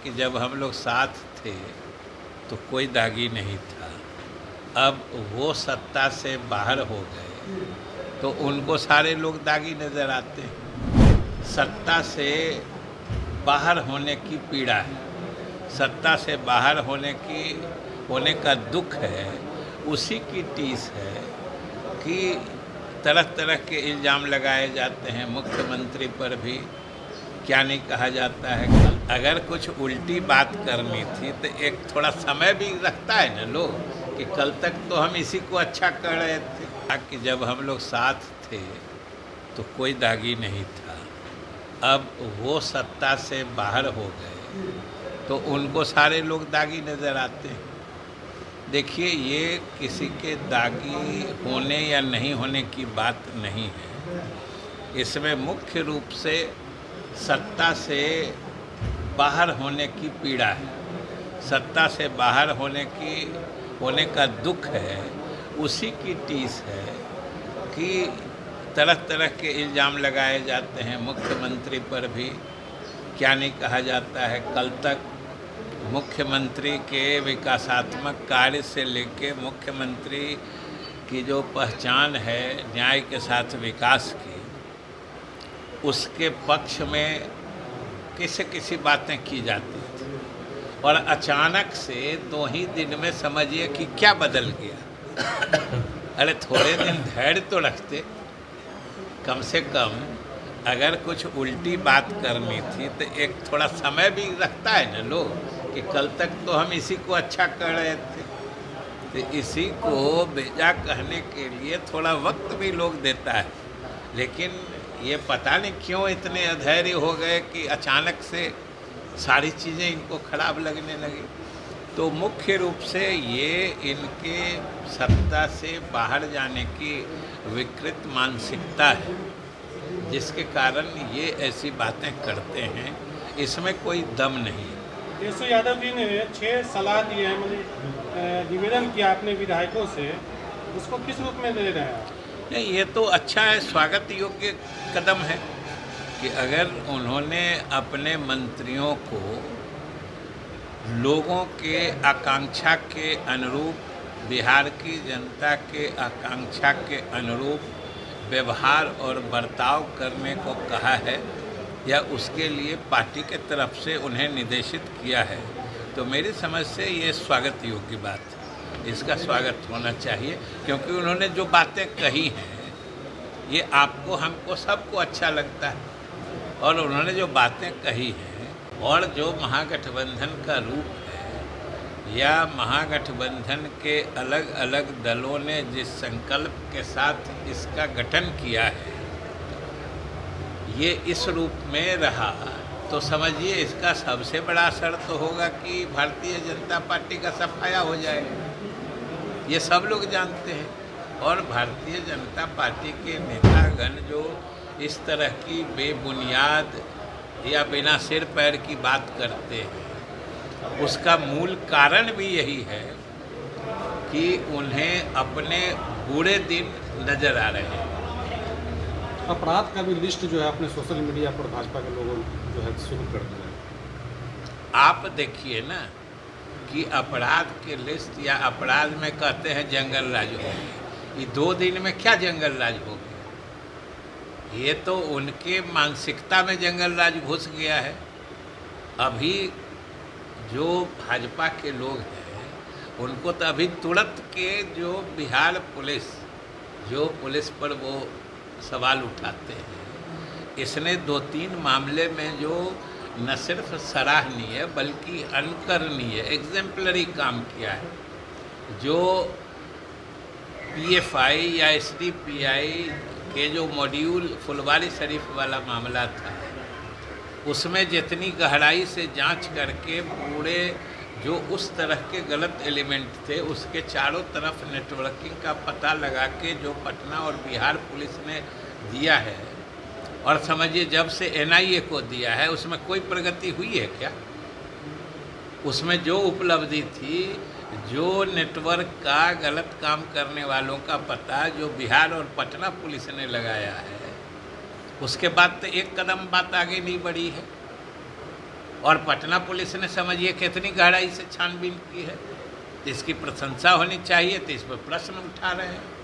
कि जब हम लोग साथ थे तो कोई दागी नहीं था। अब वो सत्ता से बाहर हो गए तो उनको सारे लोग दागी नज़र आते हैं। सत्ता से बाहर होने की पीड़ा है, सत्ता से बाहर होने का दुख है, उसी की टीस है कि तरह तरह के इल्ज़ाम लगाए जाते हैं। मुख्यमंत्री पर भी क्या नहीं कहा जाता है। अगर कुछ उल्टी बात करनी थी तो एक थोड़ा समय भी रखता है ना लोग, कि कल तक तो हम इसी को अच्छा कर रहे थे, कि जब हम लोग साथ थे तो कोई दागी नहीं था। अब वो सत्ता से बाहर हो गए तो उनको सारे लोग दागी नज़र आते हैं। देखिए, ये किसी के दागी होने या नहीं होने की बात नहीं है। इसमें मुख्य रूप से सत्ता से बाहर होने की पीड़ा है, सत्ता से बाहर होने का दुख है, उसी की टीस है कि तरह तरह के इल्ज़ाम लगाए जाते हैं। मुख्यमंत्री पर भी क्या नहीं कहा जाता है। कल तक मुख्यमंत्री के विकासात्मक कार्य से लेके मुख्यमंत्री की जो पहचान है न्याय के साथ विकास की, उसके पक्ष में किसी बातें की जाती थी, और अचानक से 2 ही दिन में समझिए कि क्या बदल गया। अरे थोड़े दिन धैर्य तो रखते, कम से कम अगर कुछ उल्टी बात करनी थी तो एक थोड़ा समय भी रखता है ना लोग, कि कल तक तो हम इसी को अच्छा कर रहे थे। तो इसी को बेजा कहने के लिए थोड़ा वक्त भी लोग देता है, लेकिन ये पता नहीं क्यों इतने अधैर्य हो गए कि अचानक से सारी चीज़ें इनको खराब लगने लगी। तो मुख्य रूप से ये इनके सत्ता से बाहर जाने की विकृत मानसिकता है, जिसके कारण ये ऐसी बातें करते हैं। इसमें कोई दम नहीं है। केशव यादव जी ने 6 सलाह दिए हैं, मतलब निवेदन किया अपने विधायकों से, उसको किस रूप में ले रहे हैं? नहीं, ये तो अच्छा है, स्वागत योग्य कदम है कि अगर उन्होंने अपने मंत्रियों को लोगों के आकांक्षा के अनुरूप, बिहार की जनता के आकांक्षा के अनुरूप व्यवहार और बर्ताव करने को कहा है, या उसके लिए पार्टी के तरफ से उन्हें निर्देशित किया है, तो मेरी समझ से ये स्वागत योग्य बात है। इसका स्वागत होना चाहिए, क्योंकि उन्होंने जो बातें कही हैं ये आपको, हमको, सबको अच्छा लगता है। और उन्होंने जो बातें कही हैं और जो महागठबंधन का रूप है, या महागठबंधन के अलग अलग दलों ने जिस संकल्प के साथ इसका गठन किया है, ये इस रूप में रहा, तो समझिए इसका सबसे बड़ा असर तो होगा कि भारतीय जनता पार्टी का सफाया हो जाएगा। ये सब लोग जानते हैं, और भारतीय जनता पार्टी के नेतागण जो इस तरह की बेबुनियाद या बिना सिर पैर की बात करते हैं, उसका मूल कारण भी यही है कि उन्हें अपने बुरे दिन नज़र आ रहे हैं। अपराध का भी लिस्ट जो है अपने सोशल मीडिया पर भाजपा के लोगों जो है शुरू कर दिया है। आप देखिए ना कि अपराध के लिस्ट, या अपराध में कहते हैं जंगल राज हो गया। ये 2 दिन में क्या जंगल राज हो गया? ये तो उनके मानसिकता में जंगल राज घुस गया है। अभी जो भाजपा के लोग हैं उनको तो अभी तुरंत के जो बिहार पुलिस, जो पुलिस पर वो सवाल उठाते हैं, इसने 2-3 मामले में जो न सिर्फ सराहनीय बल्कि अनुकरणीय, एग्जेम्पलरी काम किया है। जो PFI या SDPI के जो मॉड्यूल फुलवारी शरीफ वाला मामला था, उसमें जितनी गहराई से जांच करके पूरे जो उस तरह के गलत एलिमेंट थे उसके चारों तरफ नेटवर्किंग का पता लगा के जो पटना और बिहार पुलिस ने दिया है, और समझिए जब से NIA को दिया है उसमें कोई प्रगति हुई है क्या? उसमें जो उपलब्धि थी, जो नेटवर्क का गलत काम करने वालों का पता जो बिहार और पटना पुलिस ने लगाया है, उसके बाद तो एक कदम बात आगे नहीं बढ़ी है। और पटना पुलिस ने समझिए कितनी गहराई से छानबीन की है। इसकी प्रशंसा होनी चाहिए, तो इस पर प्रश्न उठा रहे हैं।